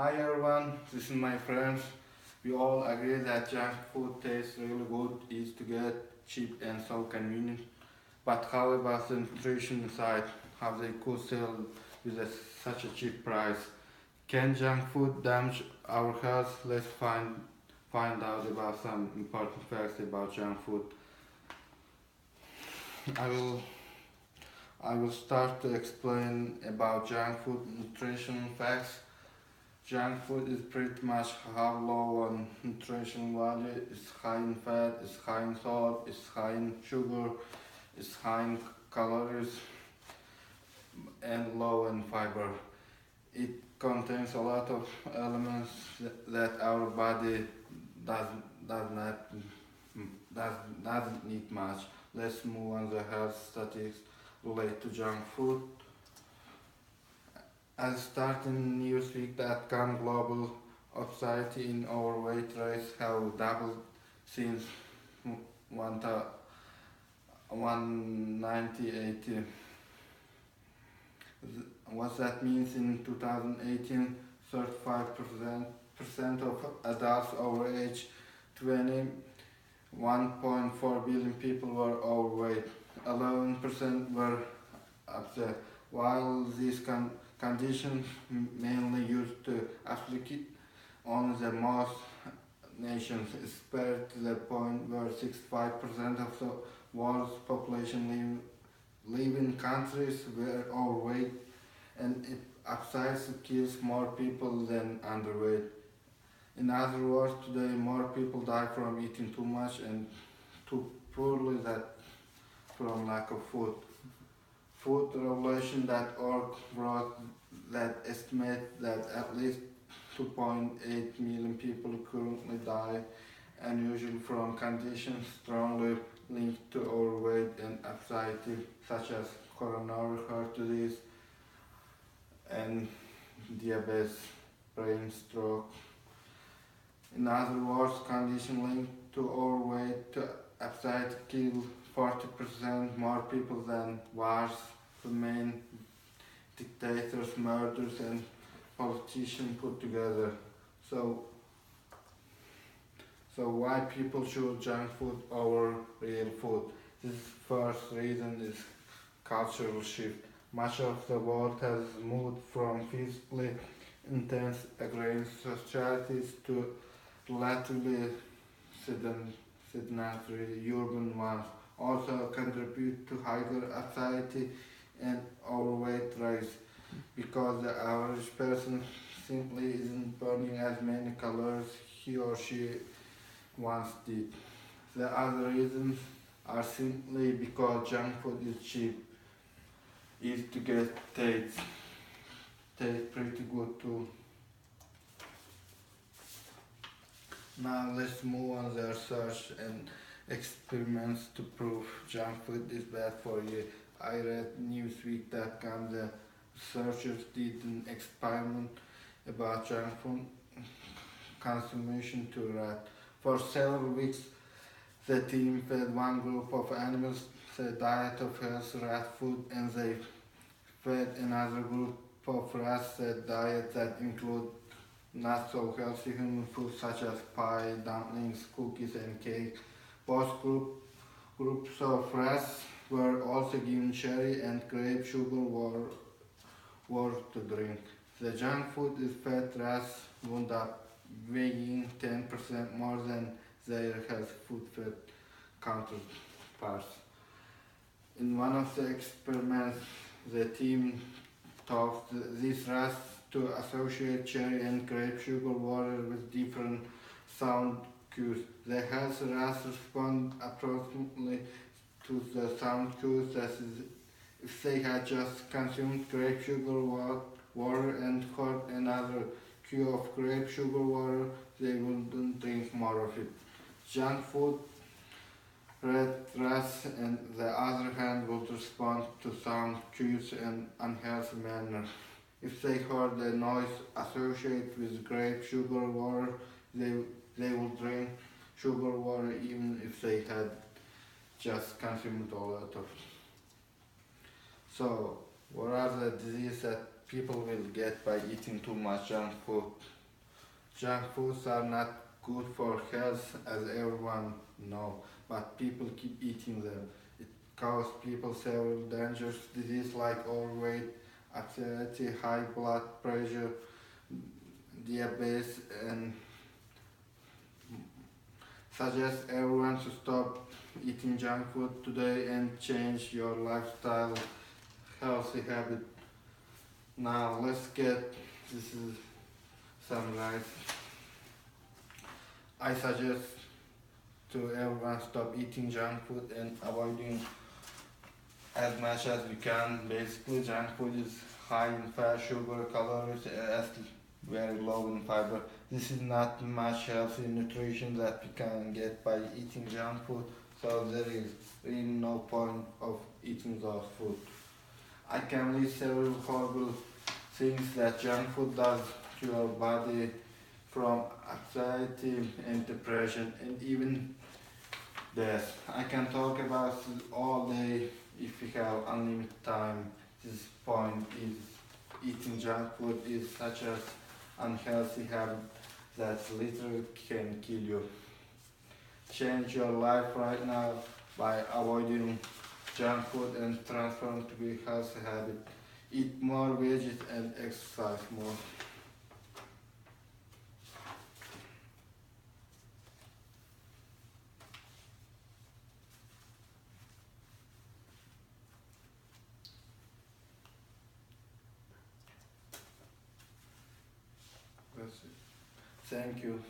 Hi everyone, this is my friends. We all agree that junk food tastes really good, easy to get, cheap and so convenient. But how about the nutrition side? How they could sell with such a cheap price? Can junk food damage our health? Let's find out about some important facts about junk food. I will I will start to explain about junk food nutrition facts. Junk food is pretty much have low on nutritional value. It's high in fat, it's high in salt, it's high in sugar, it's high in calories, and low in fiber. It contains a lot of elements that our body does, does not doesn't need much. Let's move on the health statistics related to junk food. As start in Newsweek.com, global obesity in overweight rates have doubled since 1980. What that means in 2018, 35% of adults over age 20, 1.4 billion people were overweight. 11% were upset. While these conditions mainly used to afflict only the most nations, spread to the point where 65% of the world's population live in countries where overweight and it upsize kills more people than underweight. In other words, today more people die from eating too much and too poorly than from lack of food. Foodrevolution.org wrote that estimate that at least 2.8 million people currently die unusually from conditions strongly linked to overweight and obesity, such as coronary heart disease and diabetes, brain stroke. In other words, conditions linked to overweight to obesity kill 40% more people than wars, famine, dictators, murders, and politicians put together. So, so why people choose junk food over real food? This first reason is cultural shift. Much of the world has moved from physically intense agrarian societies to relatively sedentary urban ones. Also contribute to higher anxiety and overweight rates because the average person simply isn't burning as many calories he or she once did. The other reasons are simply because junk food is cheap, easy to get, tastes pretty good too. Now let's move on the research and experiments to prove junk food is bad for you. I read Newsweek.com. The researchers did an experiment about junk food consumption to rats. For several weeks, the team fed one group of animals the diet of healthy rat food, and they fed another group of rats a diet that included not so healthy human food such as pie, dumplings, cookies, and cake. Both groups of rats were also given cherry and grape sugar water to drink. The junk food is fed rats wound up weighing 10% more than their healthy food fed counterparts. In one of the experiments, the team taught these rats to associate cherry and grape sugar water with different sound cues. The healthy rats respond approximately to the sound cues as if they had just consumed grape sugar water and heard another cue of grape sugar water, they wouldn't drink more of it. Junk food, red rats, on the other hand, would respond to sound cues in unhealthy manner. If they heard a noise associated with grape sugar water, they, they would drink sugar water even if they had just consumed a lot of it. So, what are the diseases that people will get by eating too much junk food. Junk foods are not good for health as everyone knows, but people keep eating them. It causes people several dangerous diseases like overweight, anxiety, high blood pressure, diabetes, and suggest everyone to stop eating junk food today and change your lifestyle healthy habit. Now let's get this is summarize. I suggest to everyone stop eating junk food and avoiding as much as we can. Basically, junk food is high in fat, sugar, calories, as very low in fiber. This is not much healthy nutrition that we can get by eating junk food. So there is really no point of eating those food. I can list several horrible things that junk food does to your body, from anxiety and depression and even death. I can talk about it all day if we have unlimited time. This point is eating junk food is such an unhealthy habit that literally can kill you. Change your life right now by avoiding junk food and transform to be healthy habit. Eat more veggies and exercise more. That's it. Thank you.